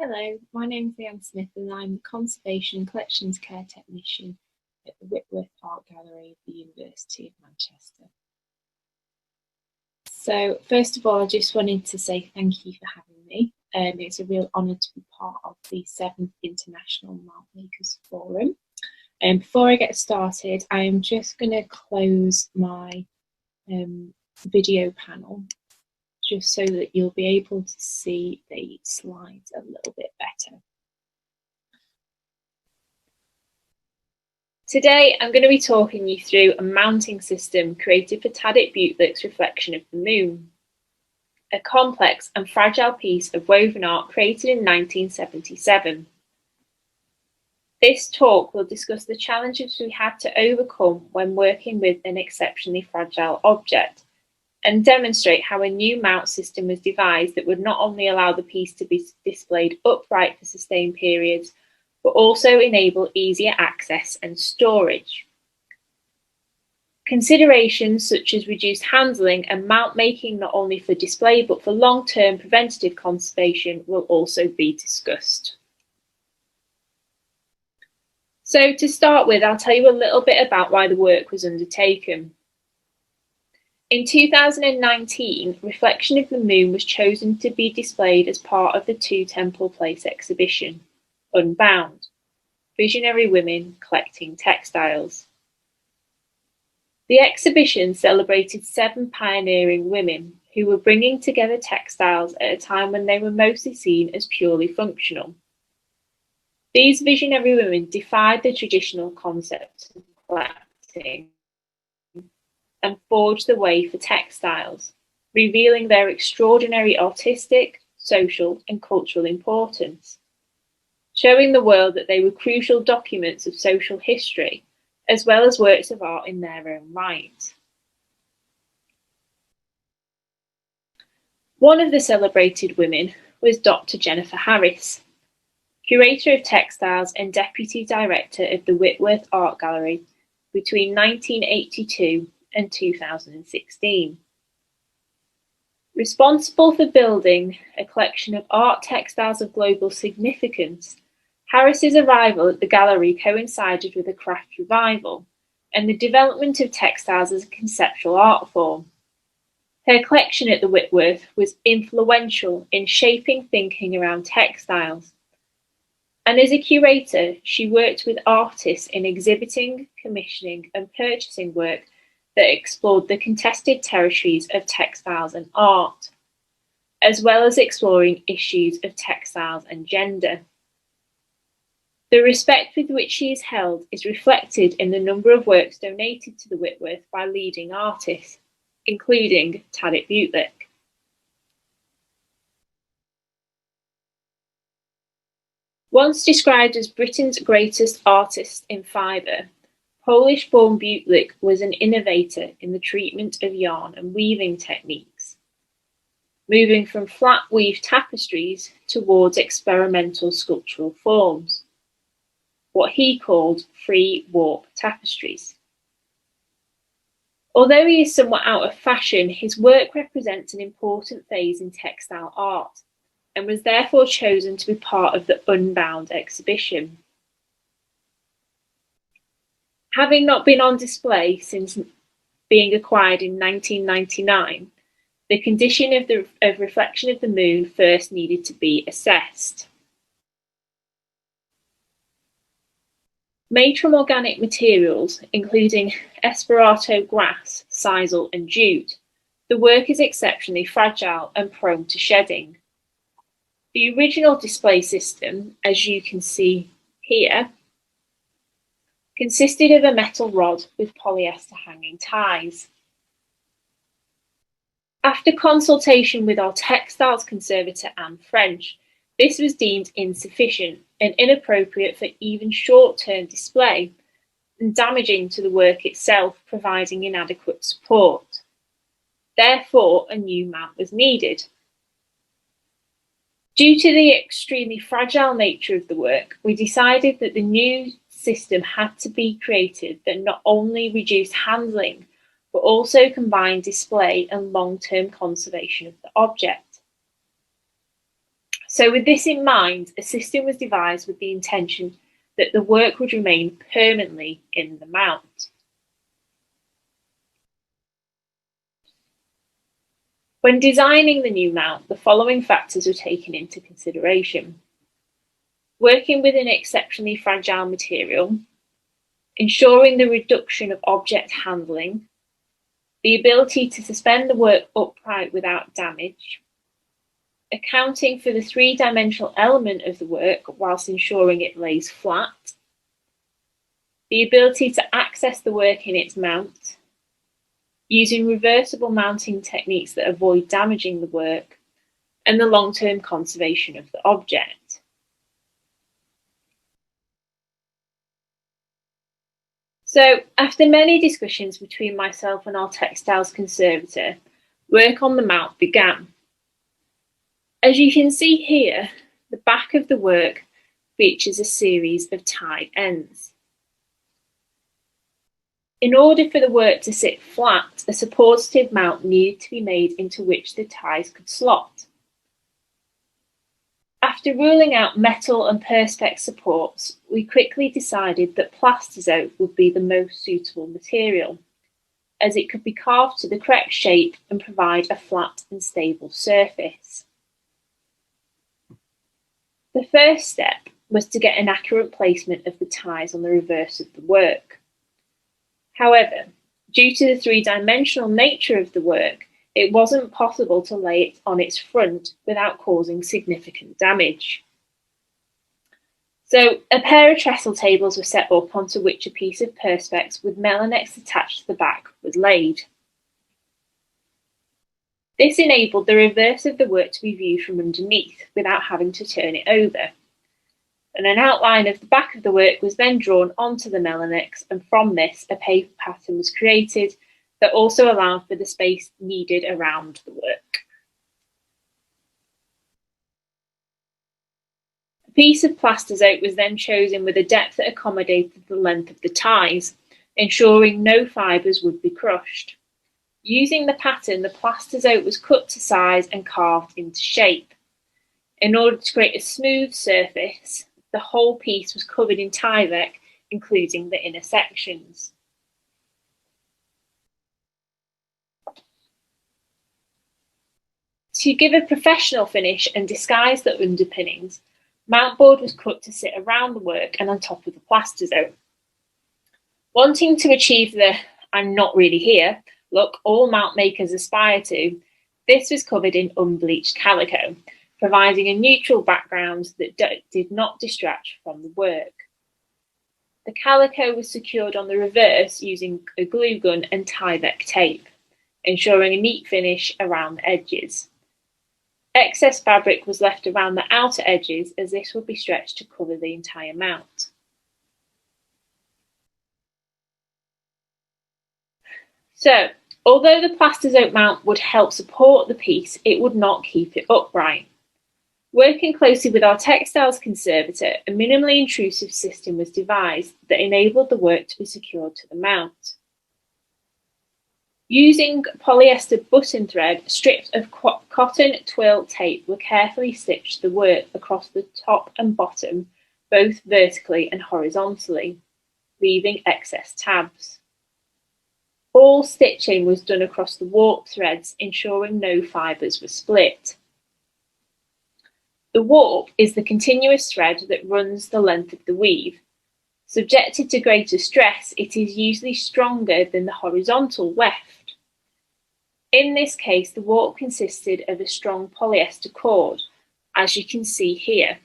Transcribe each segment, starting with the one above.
Hello, my name's Leanne Smith and I'm the Conservation and Collections Care Technician at the Whitworth Art Gallery of the University of Manchester. So first of all, I just wanted to say thank you for having me. It's a real honour to be part of the 7th International Malt Makers Forum. Before I get started, I am just going to close my video panel just so that you'll be able to see the slides a little bit better. Today, I'm going to be talking you through a mounting system created for Tadek Beutlich's Reflection of the Moon, a complex and fragile piece of woven art created in 1977. This talk will discuss the challenges we had to overcome when working with an exceptionally fragile object, and demonstrate how a new mount system was devised that would not only allow the piece to be displayed upright for sustained periods, but also enable easier access and storage. Considerations such as reduced handling and mount making not only for display but for long-term preventative conservation will also be discussed. So to start with, I'll tell you a little bit about why the work was undertaken. In 2019, Reflection of the Moon was chosen to be displayed as part of the Two Temple Place exhibition, Unbound, Visionary Women Collecting Textiles. The exhibition celebrated 7 pioneering women who were bringing together textiles at a time when they were mostly seen as purely functional. These visionary women defied the traditional concept of collecting and forged the way for textiles, revealing their extraordinary artistic, social, and cultural importance, showing the world that they were crucial documents of social history, as well as works of art in their own right. One of the celebrated women was Dr. Jennifer Harris, curator of textiles and deputy director of the Whitworth Art Gallery between 1982 and 2016. Responsible for building a collection of art textiles of global significance, Harris's arrival at the gallery coincided with a craft revival and the development of textiles as a conceptual art form. Her collection at the Whitworth was influential in shaping thinking around textiles. And as a curator, she worked with artists in exhibiting, commissioning, and purchasing work that explored the contested territories of textiles and art, as well as exploring issues of textiles and gender. The respect with which she is held is reflected in the number of works donated to the Whitworth by leading artists, including Tadek Beutlich. Once described as Britain's greatest artist in fibre, Polish-born Beutlich was an innovator in the treatment of yarn and weaving techniques, moving from flat weave tapestries towards experimental sculptural forms, what he called free warp tapestries. Although he is somewhat out of fashion, his work represents an important phase in textile art and was therefore chosen to be part of the Unbound exhibition. Having not been on display since being acquired in 1999, the condition of Reflection of the Moon first needed to be assessed. Made from organic materials, including esparto grass, sisal, and jute, the work is exceptionally fragile and prone to shedding. The original display system, as you can see here, consisted of a metal rod with polyester hanging ties. After consultation with our textiles conservator Anne French, this was deemed insufficient and inappropriate for even short-term display and damaging to the work itself, providing inadequate support. Therefore, a new mount was needed. Due to the extremely fragile nature of the work, we decided that the new system had to be created that not only reduced handling, but also combined display and long-term conservation of the object. So with this in mind, a system was devised with the intention that the work would remain permanently in the mount. When designing the new mount, the following factors were taken into consideration: working with an exceptionally fragile material, ensuring the reduction of object handling, the ability to suspend the work upright without damage, accounting for the three-dimensional element of the work whilst ensuring it lays flat, the ability to access the work in its mount, using reversible mounting techniques that avoid damaging the work, and the long-term conservation of the object. So, after many discussions between myself and our textiles conservator, work on the mount began. As you can see here, the back of the work features a series of tied ends. In order for the work to sit flat, a supportive mount needed to be made into which the ties could slot. After ruling out metal and perspex supports, we quickly decided that plastizote would be the most suitable material, as it could be carved to the correct shape and provide a flat and stable surface. The first step was to get an accurate placement of the ties on the reverse of the work. However, due to the three-dimensional nature of the work, it wasn't possible to lay it on its front without causing significant damage. So a pair of trestle tables were set up onto which a piece of perspex with melanex attached to the back was laid. This enabled the reverse of the work to be viewed from underneath without having to turn it over. And an outline of the back of the work was then drawn onto the melanex, and from this a paper pattern was created that also allowed for the space needed around the work. A piece of plastizote was then chosen with a depth that accommodated the length of the ties, ensuring no fibres would be crushed. Using the pattern, the plastizote was cut to size and carved into shape. In order to create a smooth surface, the whole piece was covered in Tyvek, including the inner sections. To give a professional finish and disguise the underpinnings, mount board was cut to sit around the work and on top of the plastizote. Wanting to achieve the "I'm not really here" look all mount makers aspire to, this was covered in unbleached calico, providing a neutral background that did not distract from the work. The calico was secured on the reverse using a glue gun and Tyvek tape, ensuring a neat finish around the edges. Excess fabric was left around the outer edges, as this would be stretched to cover the entire mount. So, although the plastizote mount would help support the piece, it would not keep it upright. Working closely with our textiles conservator, a minimally intrusive system was devised that enabled the work to be secured to the mount. Using polyester button thread, strips of cotton twill tape were carefully stitched to the work across the top and bottom, both vertically and horizontally, leaving excess tabs. All stitching was done across the warp threads, ensuring no fibres were split. The warp is the continuous thread that runs the length of the weave. Subjected to greater stress, it is usually stronger than the horizontal weft. In this case, the warp consisted of a strong polyester cord, as you can see here.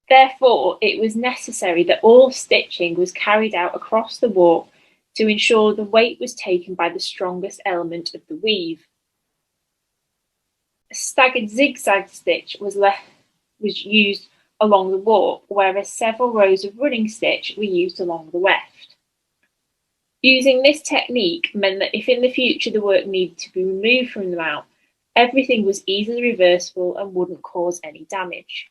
Therefore, it was necessary that all stitching was carried out across the warp to ensure the weight was taken by the strongest element of the weave. A staggered zigzag stitch was used along the warp, whereas several rows of running stitch were used along the weft. Using this technique meant that if in the future the work needed to be removed from the mount, everything was easily reversible and wouldn't cause any damage.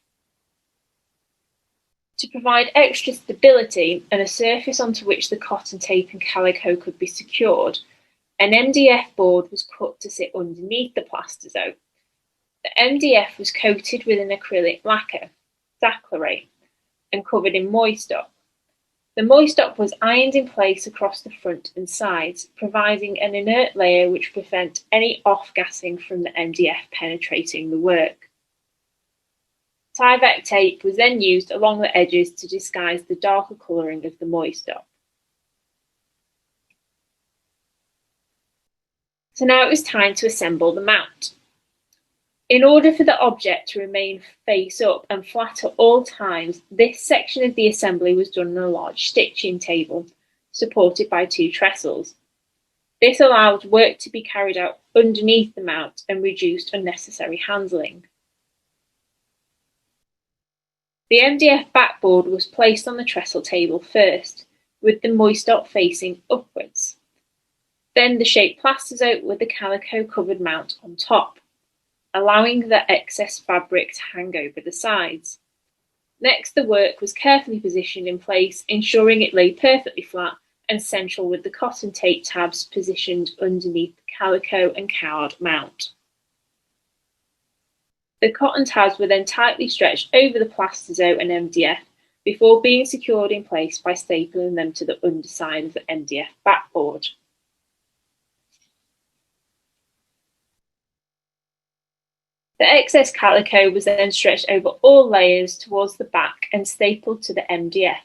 To provide extra stability and a surface onto which the cotton tape and calico could be secured, an MDF board was cut to sit underneath the plastizote. The MDF was coated with an acrylic lacquer, Zaclarate, and covered in moistop. The moistop was ironed in place across the front and sides, providing an inert layer which prevent any off-gassing from the MDF penetrating the work. Tyvek tape was then used along the edges to disguise the darker colouring of the moistop. So now it was time to assemble the mount. In order for the object to remain face up and flat at all times, this section of the assembly was done on a large stitching table, supported by 2 trestles. This allowed work to be carried out underneath the mount and reduced unnecessary handling. The MDF backboard was placed on the trestle table first, with the moistop facing upwards. Then the shape plasters out with the calico-covered mount on top, allowing the excess fabric to hang over the sides. Next, the work was carefully positioned in place, ensuring it lay perfectly flat and central with the cotton tape tabs positioned underneath the calico and card mount. The cotton tabs were then tightly stretched over the plasterzo and MDF before being secured in place by stapling them to the underside of the MDF backboard. The excess calico was then stretched over all layers towards the back and stapled to the MDF.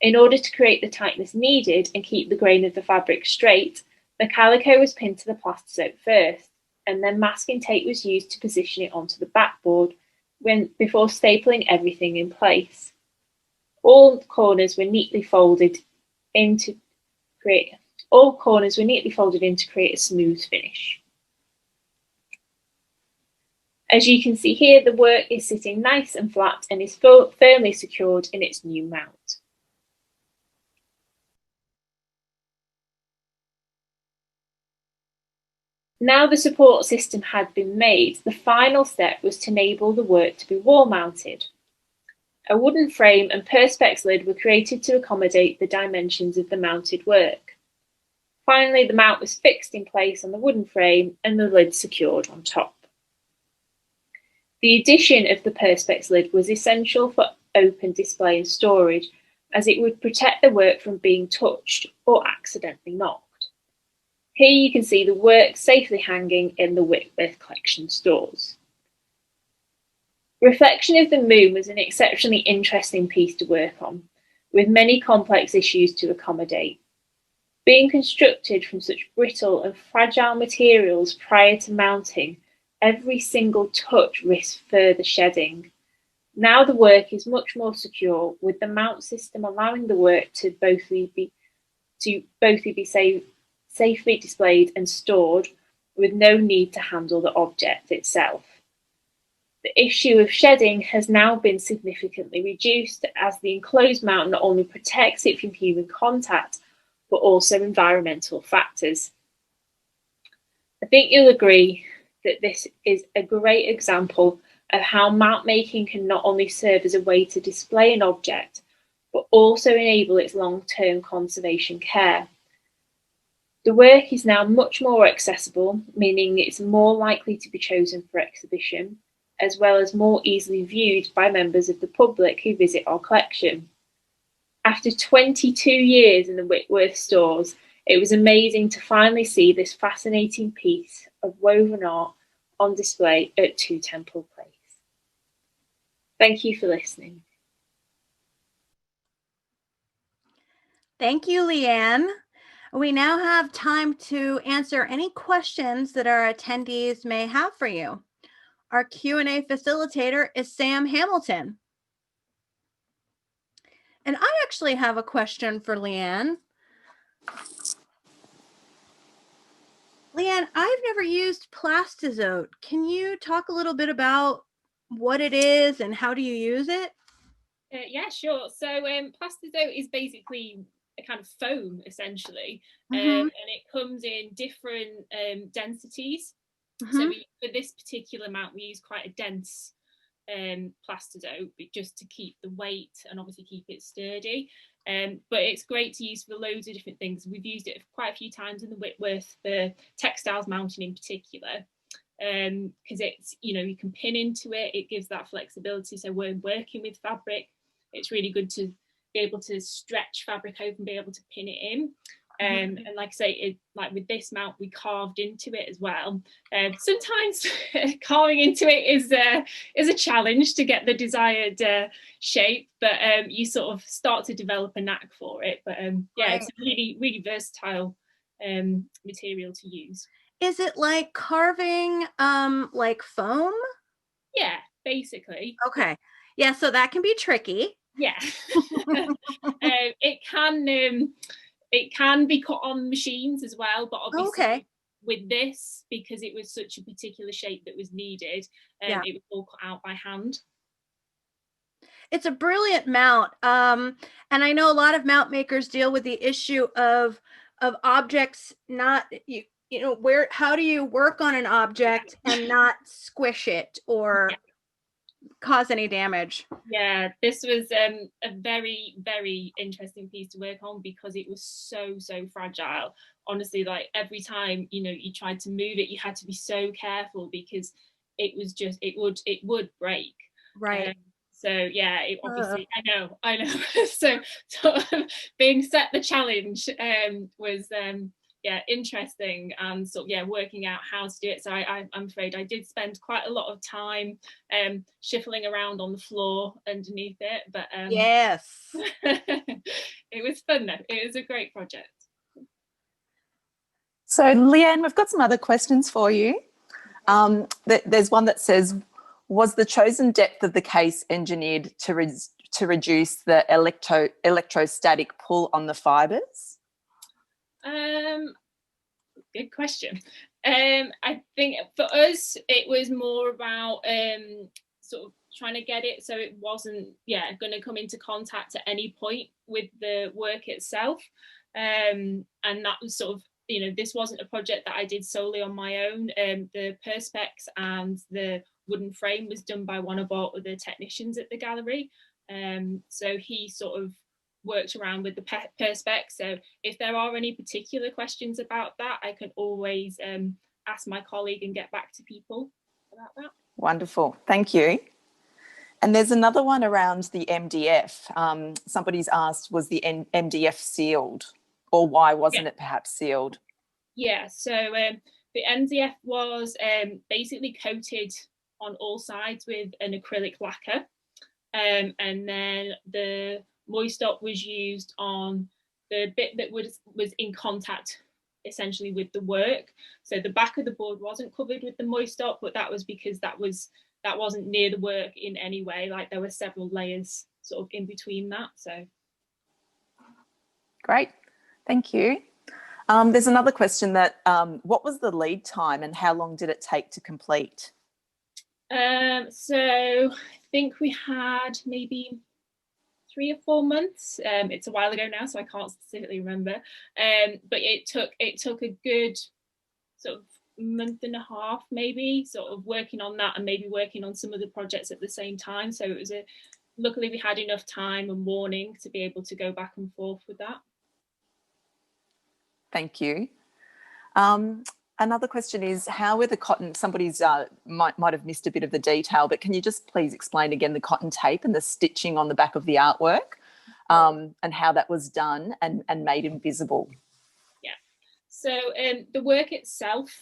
In order to create the tightness needed and keep the grain of the fabric straight, the calico was pinned to the plasterzo first, and then masking tape was used to position it onto the backboard before stapling everything in place. All corners were neatly folded in to create a smooth finish. As you can see here, the work is sitting nice and flat and is firmly secured in its new mount. Now the support system had been made, the final step was to enable the work to be wall mounted. A wooden frame and perspex lid were created to accommodate the dimensions of the mounted work. Finally, the mount was fixed in place on the wooden frame and the lid secured on top. The addition of the perspex lid was essential for open display and storage, as it would protect the work from being touched or accidentally knocked. Here you can see the work safely hanging in the Whitworth collection stores. Reflection of the Moon was an exceptionally interesting piece to work on, with many complex issues to accommodate. Being constructed from such brittle and fragile materials prior to mounting, every single touch risks further shedding. Now the work is much more secure, with the mount system allowing the work to both be safely displayed and stored, with no need to handle the object itself. The issue of shedding has now been significantly reduced, as the enclosed mount not only protects it from human contact, but also environmental factors. I think you'll agree that this is a great example of how mount making can not only serve as a way to display an object, but also enable its long-term conservation care. The work is now much more accessible, meaning it's more likely to be chosen for exhibition, as well as more easily viewed by members of the public who visit our collection. After 22 years in the Whitworth stores, it was amazing to finally see this fascinating piece of woven art on display at 2 Temple Place. Thank you for listening. Thank you, Leanne. We now have time to answer any questions that our attendees may have for you. Our Q&A facilitator is Sam Hamilton. And I actually have a question for Leanne. Leanne, I've never used Plastizote. Can you talk a little bit about what it is and how do you use it? Yeah, sure. So Plastizote is basically a kind of foam, essentially, and it comes in different densities. So for this particular mount, we use quite a dense Plastizote, just to keep the weight and obviously keep it sturdy. But it's great to use for loads of different things. We've used it quite a few times in the Whitworth for textiles mounting in particular. because it's, you can pin into it. It gives that flexibility. So when working with fabric, it's really good to be able to stretch fabric open, be able to pin it in. And like I say, like with this mount, we carved into it as well. Sometimes carving into it is a challenge to get the desired shape, but you sort of start to develop a knack for it. But yeah, it's a really, really versatile material to use. Is it like carving like foam? Yeah, basically. Okay. Yeah, so that can be tricky. Yeah. It can be cut on machines as well, but obviously with this, because it was such a particular shape that was needed, it was all cut out by hand. It's a brilliant mount. And I know a lot of mount makers deal with the issue of objects not how do you work on an object and not squish it or cause any damage? Yeah, this was a very, very interesting piece to work on because it was so fragile. Honestly, like every time you tried to move it, you had to be so careful because it was just it would break. Right. So yeah, it obviously I know. So sort of being set the challenge was interesting, and sort of working out how to do it. So I'm afraid I did spend quite a lot of time shuffling around on the floor underneath it, but yes. it was fun though. It was a great project. So Leanne, we've got some other questions for you. There's one that says, was the chosen depth of the case engineered to reduce the electrostatic pull on the fibres? Good question. I think for us it was more about sort of trying to get it so it wasn't going to come into contact at any point with the work itself, and that was sort of this wasn't a project that I did solely on my own. The perspex and the wooden frame was done by one of our other technicians at the gallery, so he sort of worked around with the perspex. So if there are any particular questions about that, I can always ask my colleague and get back to people about that. Wonderful, thank you. And there's another one around the MDF. Somebody's asked, was the MDF sealed, or why wasn't it perhaps sealed? Yeah, so the MDF was basically coated on all sides with an acrylic lacquer, and then the Moistop was used on the bit that was in contact essentially with the work. So the back of the board wasn't covered with the Moistop, but that was because that wasn't near the work in any way. Like there were several layers sort of in between that. So great, thank you. There's another question that what was the lead time and how long did it take to complete? So I think we had maybe 3 or 4 months. It's a while ago now, so I can't specifically remember. But it took a good sort of month and a half, maybe, sort of working on that and maybe working on some of the projects at the same time. So it was luckily we had enough time and warning to be able to go back and forth with that. Thank you. Another question is, how were the cotton, somebody's might have missed a bit of the detail, but can you just please explain again the cotton tape and the stitching on the back of the artwork, and how that was done and made invisible? Yeah, so the work itself,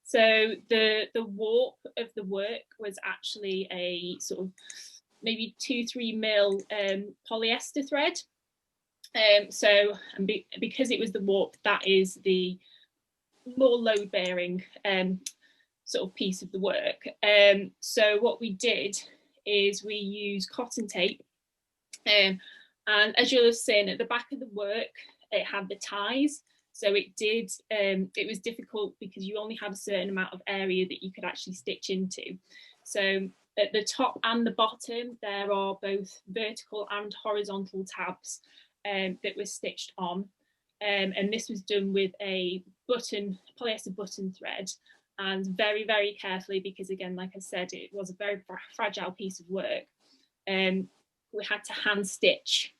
so the warp of the work was actually a sort of maybe 2-3 mil polyester thread. So because it was the warp, that is the more load-bearing sort of piece of the work. So what we did is we used cotton tape, and as you'll have seen at the back of the work, it had the ties. So it was difficult because you only had a certain amount of area that you could actually stitch into. So at the top and the bottom, there are both vertical and horizontal tabs that were stitched on. And this was done with a polyester button thread, and very, very carefully, because again, like I said, it was a very fragile piece of work. We had to hand stitch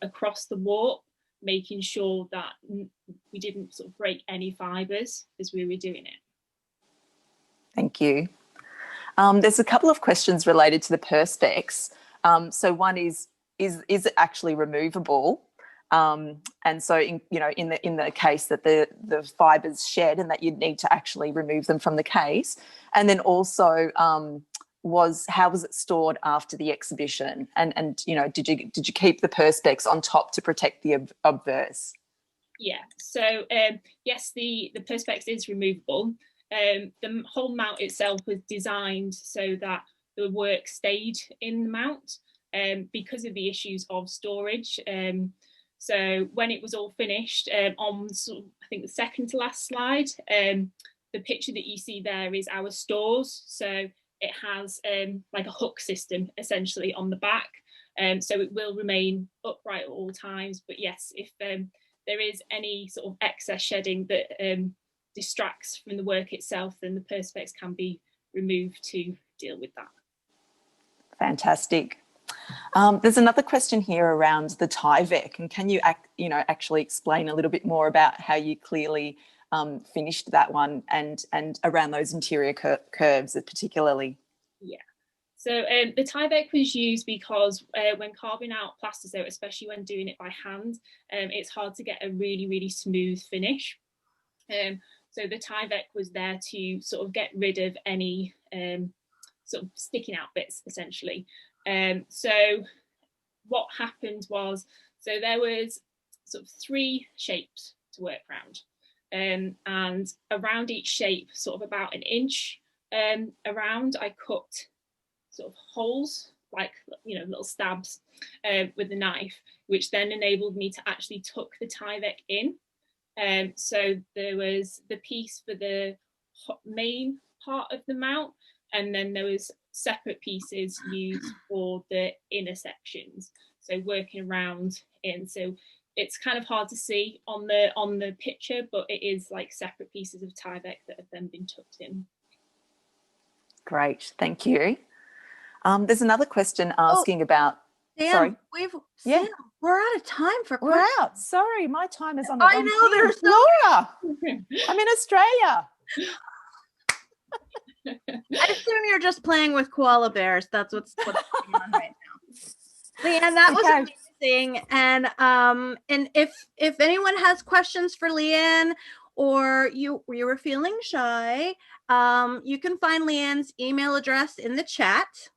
across the warp, making sure that we didn't sort of break any fibres as we were doing it. Thank you. There's a couple of questions related to the perspex. So one is it actually removable? And so, in the case that the fibres shed and that you'd need to actually remove them from the case, and then also how was it stored after the exhibition? And did you keep the perspex on top to protect the obverse? Yeah. So yes, the perspex is removable. The whole mount itself was designed so that the work stayed in the mount because of the issues of storage. So when it was all finished, on I think the second to last slide, the picture that you see there is our stores. So it has like a hook system essentially on the back. So it will remain upright at all times. But yes, if there is any sort of excess shedding that distracts from the work itself, then the perspex can be removed to deal with that. Fantastic. There's another question here around the Tyvek, and can you actually explain a little bit more about how you clearly finished that one and around those interior curves particularly? Yeah. So the Tyvek was used because when carving out plasterzote, especially when doing it by hand, it's hard to get a really, really smooth finish. So the Tyvek was there to sort of get rid of any sort of sticking out bits, essentially. So what happened was, so there was sort of 3 shapes to work around, and around each shape, sort of about 1 inch around, I cut sort of holes, like little stabs with the knife, which then enabled me to actually tuck the Tyvek in. So there was the piece for the main part of the mount, and then there was separate pieces used for the inner sections, so working around in. So it's kind of hard to see on the picture, but it is like separate pieces of Tyvek that have then been tucked in. Great, thank you. There's another question asking about. Sam, sorry, we're out of time for questions. We're out. Sorry, my time is on the I wrong know, thing. there's Laura, I'm in Australia. I assume you're just playing with koala bears. That's what's going on right now. Leanne, that was amazing. And if anyone has questions for Leanne, or you were feeling shy, you can find Leanne's email address in the chat.